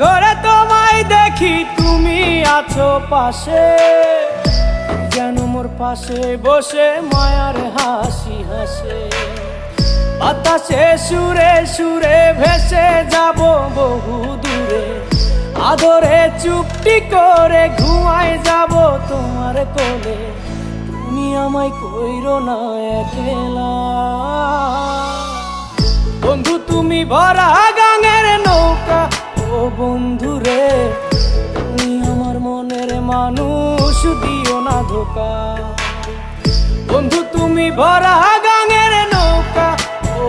ঘরে তোমায় দেখি তুমি আছো পাশে, যেন মোর পাশে বসে মায়ার হাসি হাসে। বাতাসে সুরে সুরে ভেসে যাব বহু দূরে, আদরে চুপটি করে ঘুমায় যাব তোমার কোলে। তুমি আমায় কইরো না একলা বন্ধু, তুমি ভরা গাঙের নৌকা। ও বন্ধু রে, তুমি আমার মনের মানুষ, দিও না ধোকা। বন্ধু তুমি ভরা গাঙের নৌকা। ও